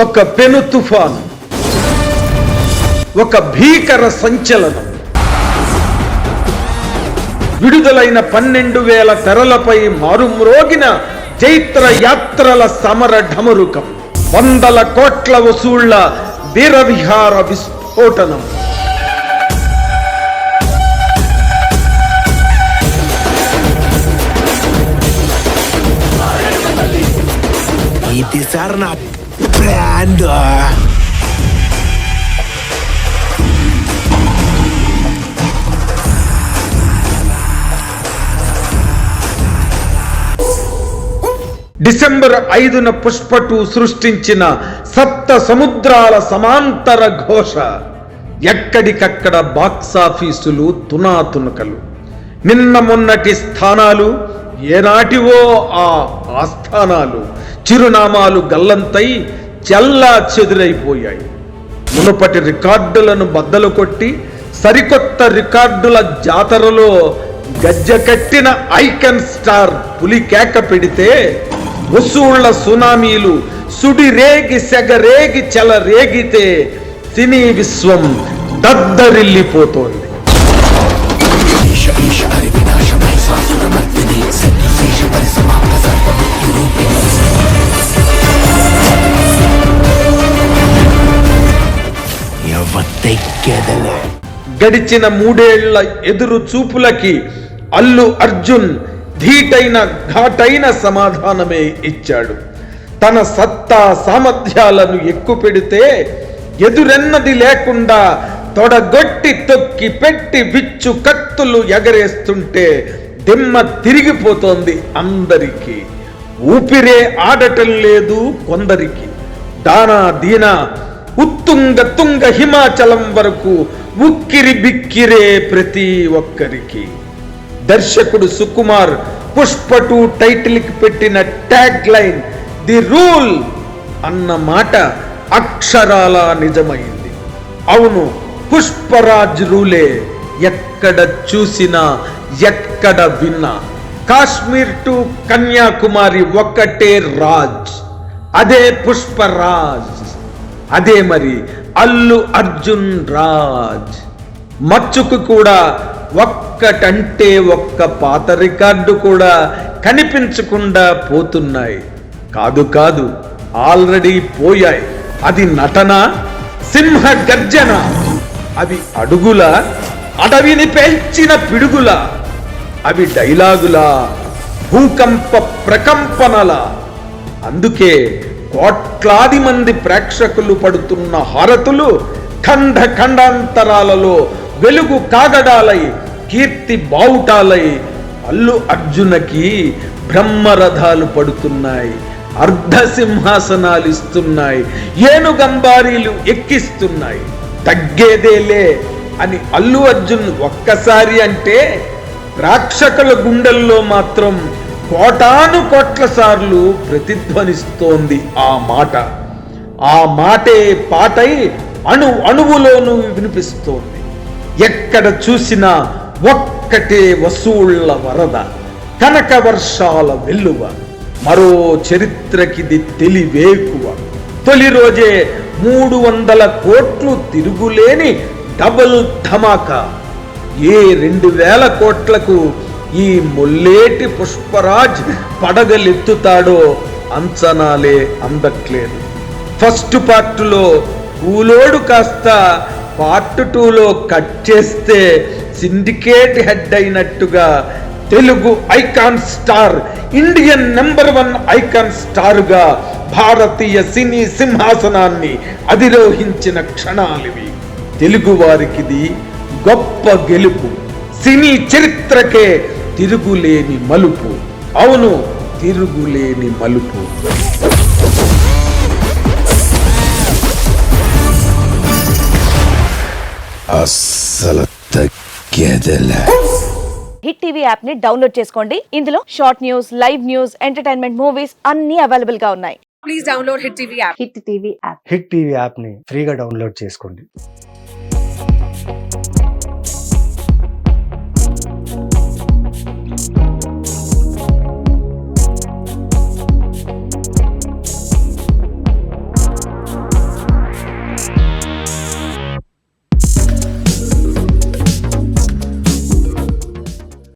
ఒక పెను తుఫాను, ఒక భీకర సంచలనం. విడుదలైన 12,000 తెరలపై మారుమ్రోగిన చైత్ర యాత్రల సమర ఢమరుకం, 100 కోట్ల వసూళ్ల వీరవిహార విస్ఫోటనం. ఇది సార్ నా బ్రాండ్. డిసెంబర్ 5న పుష్ప 2 సృష్టించిన సప్త సముద్రాల సమాంతర ఘోష. ఎక్కడికక్కడ బాక్సాఫీసులు తునాతునకలు. నిన్న మొన్నటి స్థానాలు ఏనాటివో ఆ ఆస్థానాలు చిరునామాలు గల్లంతై చెల్లా చెదురైపోయాయి. మునుపటి రికార్డులను బద్దలు కొట్టి సరికొత్త రికార్డుల జాతరలో గజ్జెకట్టిన ఐకాన్ స్టార్ పులి కేక పెడితే వసూళ్ల సునామీలు సుడిరేగి సెగరేగి చెలరేగితే సినీ విశ్వం దద్దరిల్లిపోతోంది. గడిచిన 3 ఏళ్ల ఎదురు చూపులకి అల్లు అర్జున్ ధీటైన ఘాటైన సమాధానమే ఇచ్చాడు. తన సత్తా సామర్థ్యాలను ఎక్కుపెడితే ఎదురెన్నది లేకుండా తొడగొట్టి తొక్కి పెట్టి బిచ్చు కత్తులు ఎగరేస్తుంటే దిమ్మ తిరిగిపోతోంది అందరికీ. ఊపిరే ఆడటం లేదు కొందరికి. దానా దీనా ఉత్తుంగ తుంగ హిమాచలం వరకు ఉక్కిరి బిక్కిరే ప్రతి ఒక్కరికి. దర్శకుడు సుకుమార్ పుష్ప 2 టైటిల్ కి పెట్టిన ట్యాగ్ లైన్ ది రూల్ అన్న మాట అక్షరాల నిజమైంది. అవును, పుష్పరాజ్ రూలే. ఎక్కడ చూసినా ఎక్కడ విన్నా కాశ్మీర్ టు కన్యాకుమారి ఒక్కటే రాజ్, అదే పుష్పరాజ్, అదే మరి అల్లు అర్జున్ రాజ్. మచ్చుకు కూడా ఒక్కటంటే ఒక్క పాత రికార్డు కూడా కనిపించకుండా పోతున్నాయి. కాదు కాదు, ఆల్రెడీ పోయాయి. అది నటన, సింహ గర్జన. అవి అడుగుల, అడవిని పేల్చిన పిడుగుల. అవి డైలాగులా, భూకంప ప్రకంపనల. అందుకే కోట్లాది మంది ప్రేక్షకులు పడుతున్న హారతులు ఖండ ఖండాంతరాలలో వెలుగు కాగడాలై, కీర్తి బావుటాలై అల్లు అర్జునకి బ్రహ్మరథాలు పడుతున్నాయి, అర్ధ సింహాసనాలు ఇస్తున్నాయి, ఏనుగంబారీలు ఎక్కిస్తున్నాయి. తగ్గేదేలే అని అల్లు అర్జున్ ఒక్కసారి అంటే ప్రేక్షకుల గుండెల్లో మాత్రం కోటాను కోట్ల సార్లు ప్రతిధ్వనిస్తోంది ఆ మాట. ఆ మాటే పాటై అణువులోనూ వినిపిస్తోంది. ఎక్కడ చూసినా ఒక్కటే వసూళ్ల వరద, కనక వర్షాల వెల్లువ. మరో చరిత్రకిది తెలివేకువ. తొలి రోజే 300 కోట్లు తిరుగులేని డబుల్ ధమాకా. ఏ 2,000 కోట్లకు ఈ మొల్లేటి పుష్పరాజ్ పడగలెత్తుతాడో అంచనాలే అందట్లేదు. ఫస్ట్ పార్టులో పూలోడు కాస్త పార్ట్ 2లో కట్ చేస్తే సిండికేట్ హెడ్ అయినట్టుగా Telugu icon star, Indian number 1 icon స్టార్గా భారతీయ సినీ సింహాసనాన్ని అధిరోహించిన క్షణాలివి. తెలుగు వారికిది గొప్ప గెలుపు. సినీ చరిత్రకే తిరుగులేని మలుపు. అవును, తిరుగులేని మలుపు. అస్సలు తగ్గేదేలే. హిట్ టీవీ యాప్ ని డౌన్లోడ్ చేసుకోండి. ఇందులో short news, live news, entertainment movies అన్ని అవైలబుల్ గా ఉన్నాయి. Please download hit TV app. Hit TV app ని ఫ్రీగా డౌన్లోడ్ చేసుకోండి.